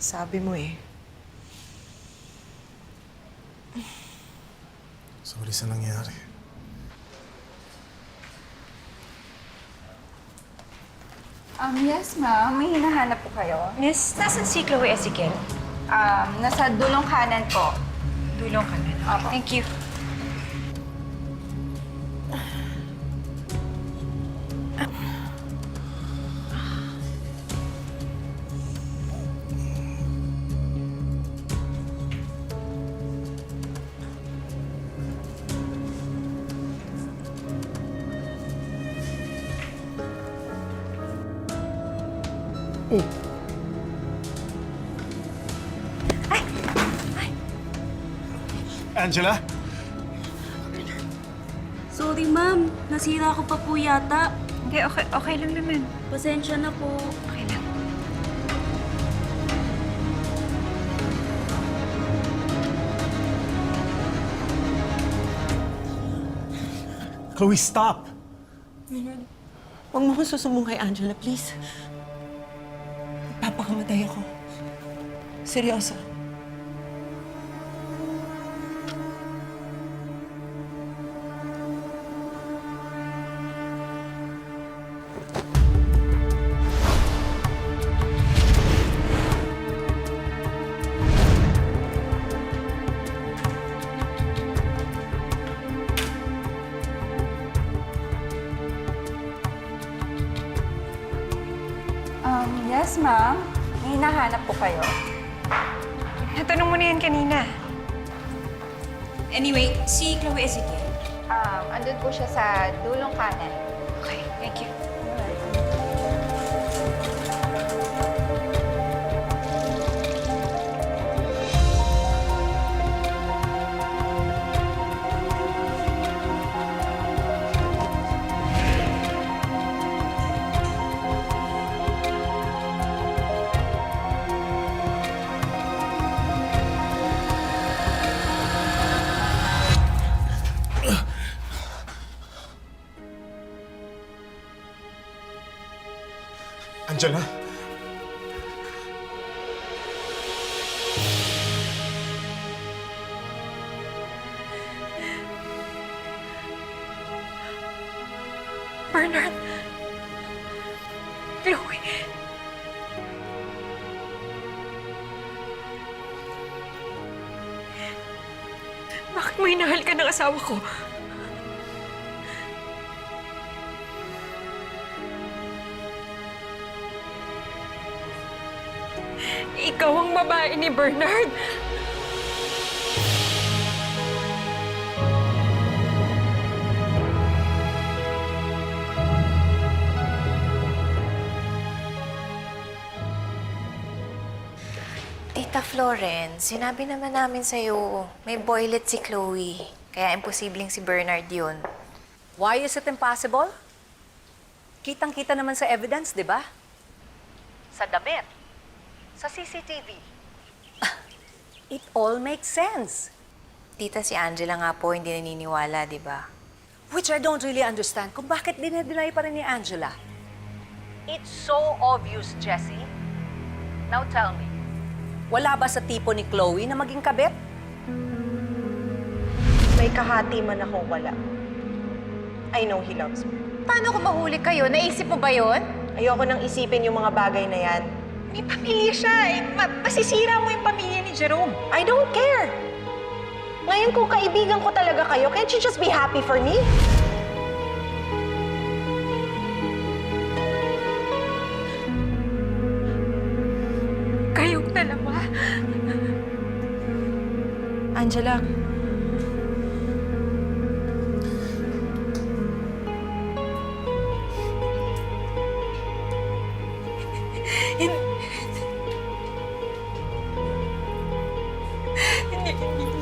Sabi mo eh. Sorry sa nangyari. Yes, ma'am. May hinahanap po kayo. Miss, nasan si Chloe Ezekiel? Nasa dulong kanan po. Dulong ka na. Opo. Thank you. Angela? Sorry, ma'am. Nasira ko pa po yata. Hindi, okay lang naman. Pasensya na po. Okay lang. Chloe, stop! Huwag mo akong susumbong kay Angela, please. Magpapakamatay ako. Seryoso. Yes, ma'am. May hinahanap po kayo. Natanong mo na yan kanina. Anyway, si Chloe Ezekiel. Andun po siya sa dulong kanan. Okay, thank you. Angela? Bernard! Chloe! Bakit mo hinahal ka ng asawa ko? Ikaw ang babae ni Bernard! Tita Florence, sinabi naman namin sa'yo, may boylet si Chloe. Kaya imposibleng si Bernard yun. Why is it impossible? Kitang-kita naman sa evidence, di ba? Sa damit. Sa CCTV. It all makes sense. Tita, si Angela nga po hindi naniniwala, di ba? Which I don't really understand kung bakit dinedeny pa rin ni Angela. It's so obvious, Jessie. Now tell me, wala ba sa tipo ni Chloe na maging kabit? May kahati man ako wala. I know he loves me. Paano kung mahuli kayo? Naisip mo ba yun? Ayoko nang isipin yung mga bagay na yan. May pamilya siya eh. Masisira mo yung pamilya ni Jerome. I don't care! Ngayon kung kaibigan ko talaga kayo, can't you just be happy for me? Kayong dalawa. Angela,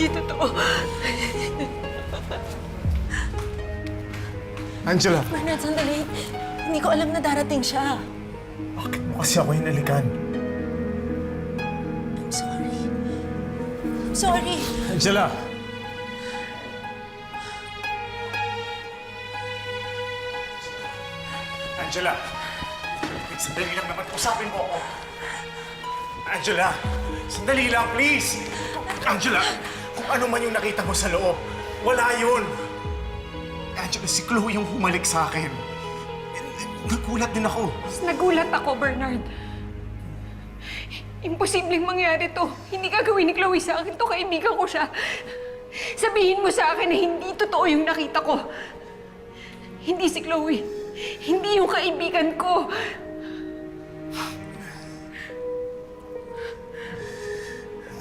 Hindi totoo. Angela! Bernard, sandali. Hindi ko alam na darating siya. Bakit mo kasi ako hinalikan? I'm sorry. I'm sorry. Angela! Angela! Sandali lang naman. Usapin mo ako. Angela, sandali lang, please. Angela, kung ano man yung nakita mo sa loob, wala yun. Angela, si Chloe yung humalik sa akin. Nagulat din ako. Nagulat ako, Bernard. Imposibleng mangyari to. Hindi gagawin ni Chloe sa akin to. Kaibigan ko siya. Sabihin mo sa akin na hindi totoo yung nakita ko. Hindi si Chloe. Hindi yung kaibigan ko.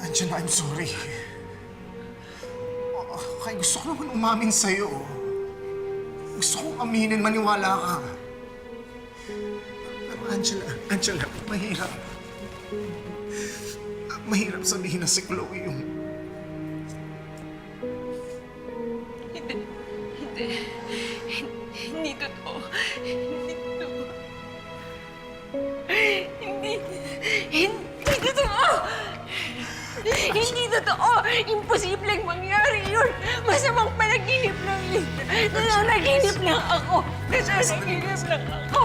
Angela, I'm sorry. Kaya gusto ko naman umamin sa'yo. Gusto kong aminin, maniwala ka. Pero Angela, mahirap. Mahirap sabihin na si Chloe yung... Hindi totoo. Hindi totoo. Hindi totoo! Hindi totoo! Imposibleng mangyari yun! Masamang panaginip lang yun! Nananaginip lang ako! Nananaginip lang ako!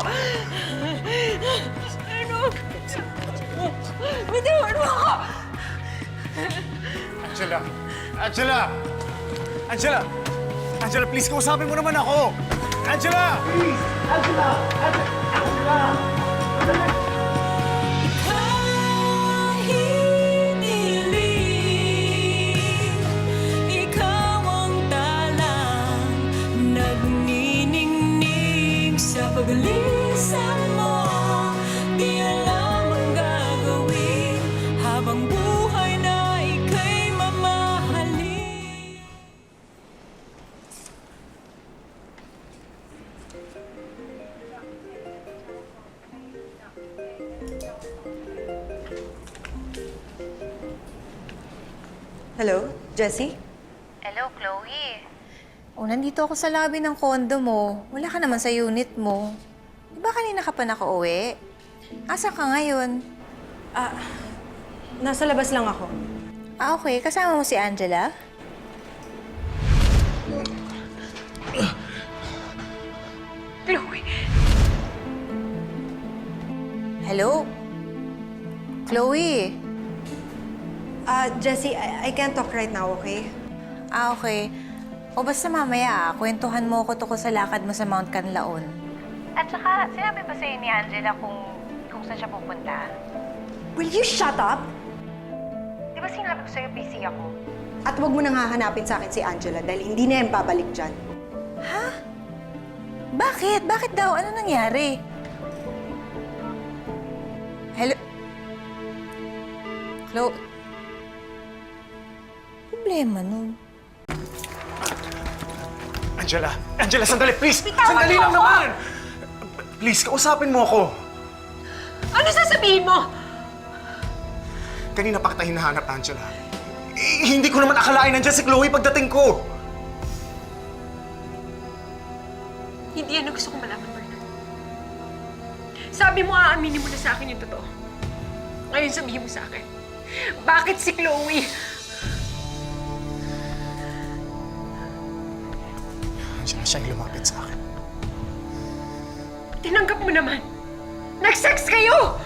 Ano? Bitawan mo ako! Angela! Angela! Angela! Angela, please, kausapin mo naman ako! Angela! Please! Angela! Angela! Ikaw ang talang nagniningning sa paglisan mo. Di alam ang gagawin habang buhay na ika'y mamahalin. Hello, Jessie? Hello, Chloe. Oh, nandito ako sa lobby ng condo mo. Wala ka naman sa unit mo. Di ba kanina ka pa nakauwi? Asa ka ngayon? Nasa labas lang ako. Ah, okay. Kasama mo si Angela? Chloe! Hello? Chloe? Jessie, I can't talk right now, okay? Ah, okay. O basta mamaya, kwentuhan mo ko tungkol sa lakad mo sa Mount Canlaon. At saka, sinabi ba sa'yo ni Angela kung saan siya pupunta? Will you shut up? Di ba sinabi ko sa'yo busy ako? At huwag mo nang hahanapin sa akin si Angela dahil hindi na yan babalik dyan. Ha? Bakit? Bakit daw? Ano nangyari? Hello? Chloe? Problema nun. Angela! Angela, sandali, please! Sandali lang naman! Please, kausapin mo ako. Ano sasabihin mo? Kanina pa kita hinahanap, Angela. Hindi ko naman akalain nandiyan si Chloe pagdating ko. Hindi yan ang gusto kong malaman, Bernard. Sabi mo, aaminin mo na sa akin yung totoo. Ngayon sabihin mo sa akin, bakit si Chloe? Angela, siya yung lumapit sa akin. Tinanggap mo naman. Nag-sex kayo!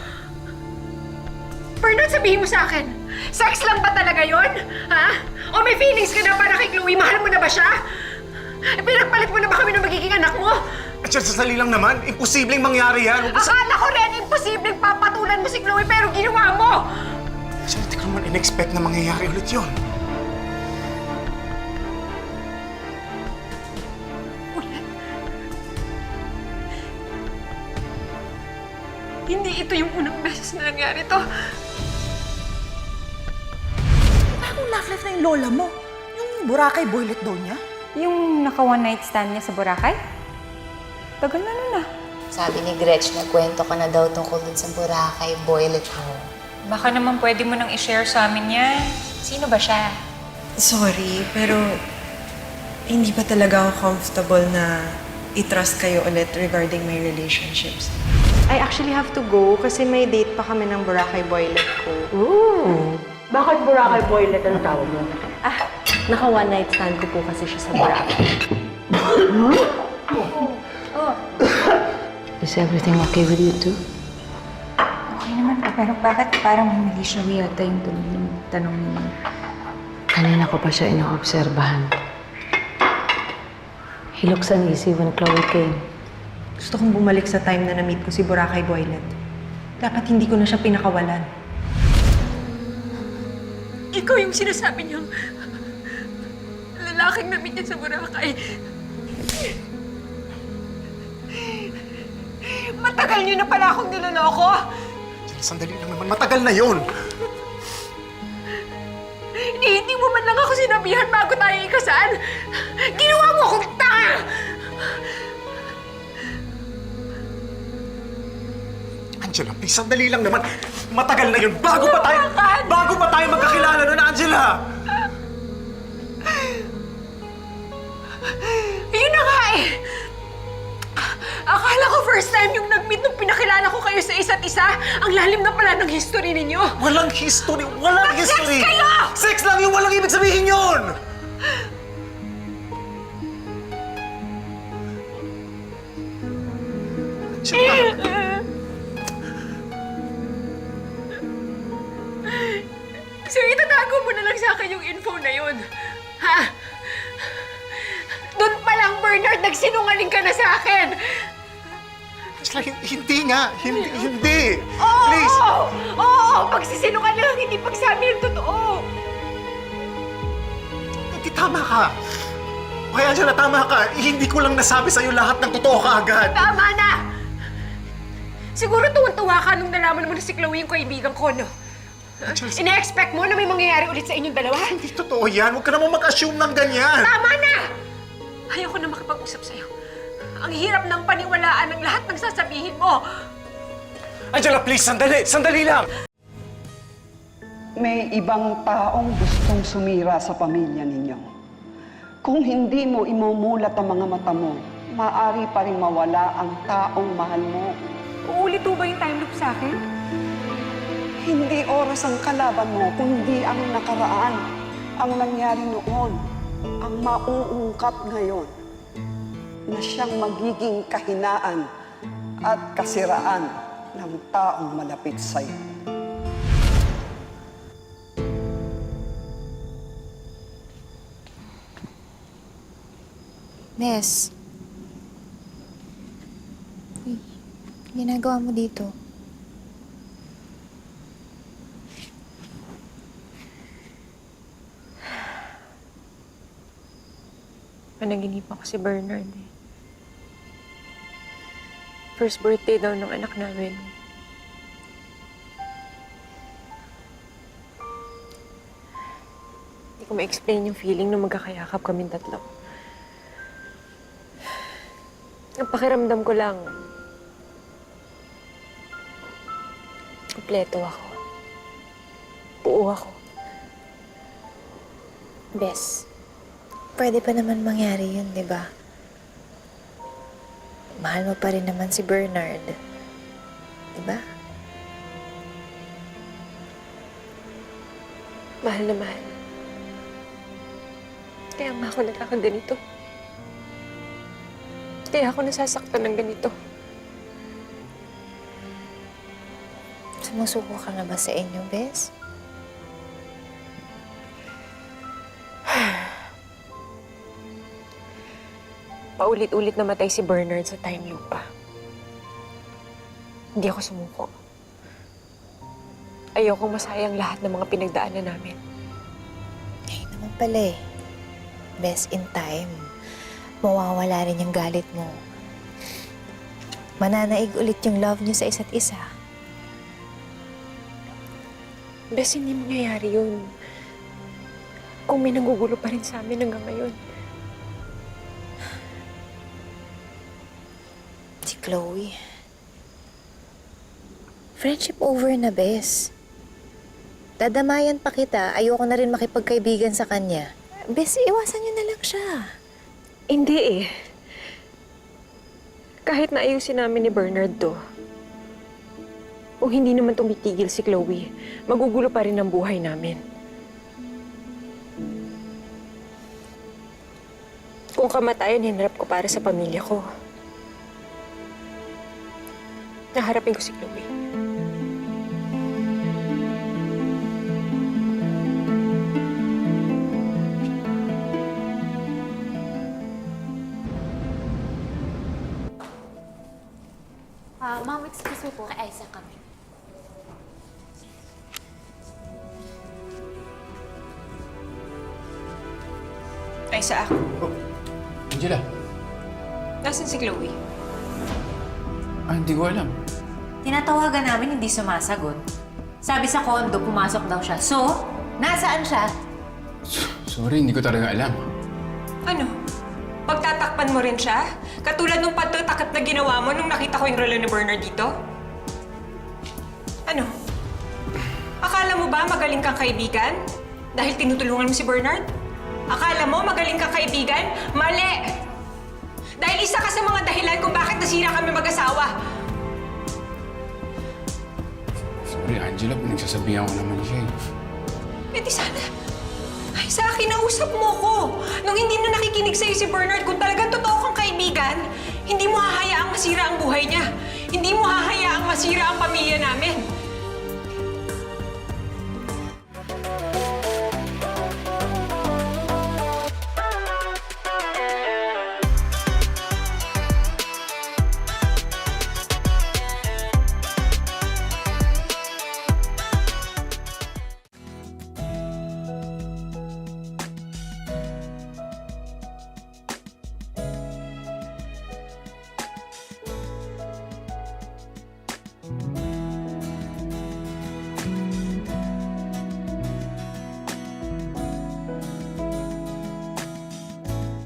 Bernard, sabihin mo sa akin, sex lang ba talaga yon? Ha? O may feelings ka na para kay Chloe? Mahal mo na ba siya? Pinagpalit mo na ba kami ng magiging anak mo? Angela, sasali lang naman. Imposibleng mangyari yan. Akala ko rin imposibleng papatulan mo si Chloe pero ginawa mo! Angela, hindi ko naman in-expect na mangyayari ulit yun. Hindi ito yung unang beses na nangyari to. Bagong love life na yung lola mo. Yung Boracay boylet daw niya. Yung naka-one night stand niya sa Boracay? Tagal na nun ah. Sabi ni Gretch, nagkwento ka na daw tungkol dun sa Boracay boylet mo. Baka naman pwede mo nang i-share sa amin yan. Sino ba siya? Sorry, pero hindi ba talaga ako comfortable na i-trust kayo ulit regarding my relationships? I actually have to go kasi may date pa kami ng Boracay boylet ko. Bakit Boracay boylet ang tawag mo? Naka-one night stand ko po kasi siya sa Boracay. Is everything okay with you too? Okay naman, Pero bakit parang mali siya yata yung tanong niya? Kanina ko pa siya inoobserbahan. He looks uneasy when Chloe came. Gusto kong bumalik sa time na na-meet ko si Boracay Boylet. Dapat hindi ko na siya pinakawalan. Ikaw yung sinasabi niyang lalaking na-meet niya sa Boracay. Matagal niyo na pala akong niloloko! Sandali lang naman, matagal na yun! Hindi mo man lang ako sinabihan bago tayo ikasal! Ginawa mo akong tanga! Angela, please, sandali lang naman. Matagal na yun. Bago pa tayo magkakilala nun, Angela! Yun na nga eh! Akala ko first time yung nag-meet nung pinakilala ko kayo sa isa't isa. Ang lalim na pala ng history ninyo. Walang history! Walang history! Sex kayo! Sex lang yung walang ibig sabihin yun! Angela! So itatago mo na lang sa akin yung info na yun. Ha? Doon pa lang, Bernard, nagsinungaling ka na sa akin! Angela, hindi nga. Hindi. Oo! Please! Oo! Pagsisinungaling lang, hindi pagsabi ng totoo! Hindi, tama ka. Okay, Angela, tama ka. Hindi ko lang nasabi sa'yo lahat ng totoo kaagad. Tama na! Siguro tuwan-tuwa ka nung nalaman mo na si Chloe yung kaibigan ko, no? Ina-expect mo na may mangyayari ulit sa inyong dalawa? Hindi totoo yan. Huwag ka naman mag-assume ng ganyan. Tama na! Ayoko na makipag-usap sa'yo. Ang hirap ng paniwalaan ng lahat ng sasabihin mo. Angela, please, sandali. Sandali lang. May ibang taong gustong sumira sa pamilya ninyo. Kung hindi mo imumulat ang mga mata mo, maaari pa rin mawala ang taong mahal mo. Uulit ba yung time loop sa akin? Hindi oras ang kalaban mo, kundi ang nakaraan. Ang nangyari noon, ang mauungkat ngayon, na siyang magiging kahinaan at kasiraan ng taong malapit sa'yo. Bes. Uy, ginagawa mo dito? Panaginip ako si Bernard eh. First birthday daw ng anak namin. Hindi ko ma-explain yung feeling na magkakayakap kaming tatlo. Ang pakiramdam ko lang, kompleto ako. Buo ako. Bes, pwede pa naman mangyari yun, di ba? Mahal mo pa rin naman si Bernard. Di ba? Mahal na mahal. Kaya nga ako nagkakaganito. Kaya ako nasasaktan ng ganito. Sumusuko ka na ba sa inyo, Bes? Paulit-ulit namatay si Bernard sa time loop pa. Hindi ako sumuko. Ayokong masayang lahat ng mga pinagdaanan namin. Ay, naman pala eh. Bes, in time, mawawala rin yung galit mo. Mananaig ulit yung love niyo sa isa't isa. Bes, hindi mangyayari yun. Kung may nagugulo pa rin sa amin hanggang ngayon. Si Chloe. Friendship over na, Bes. Dadamayan pa kita. Ayoko na rin makipagkaibigan sa kanya. Bes, iwasan niyo na lang siya. Hindi eh. Kahit na ayusin namin ni Bernard to, kung hindi naman tumitigil si Chloe, magugulo pa rin ang buhay namin. Kung kamatayan, hinarap ko para sa pamilya ko. Naharapin ko si Chloe. Ma'am, excuse me po. Kay Isaac kami. Isaac, Angela, nasan si Chloe? hindi ko alam. Tinatawagan namin, hindi sumasagot. Sabi sa kondo, pumasok daw siya. So, nasaan siya? Sorry, hindi ko talaga alam. Ano? Pagtatakpan mo rin siya? Katulad nung pagtatakip na ginawa mo nung nakita ko yung relo ni Bernard dito? Ano? Akala mo ba magaling kang kaibigan? Dahil tinutulungan mo si Bernard? Akala mo magaling kang kaibigan? Mali! Dahil isa ka sa mga dahilan kung bakit nasira kami mag-asawa. Sorry, Angela, pinagsasabihan ko naman siya eh. Eh di sana, ay sa akin, nausap mo ko. Nung hindi na nakikinig sa'yo si Bernard, kung talagang totoo kang kaibigan, hindi mo hahayaang masira ang buhay niya. Hindi mo hahayaang masira ang pamilya namin.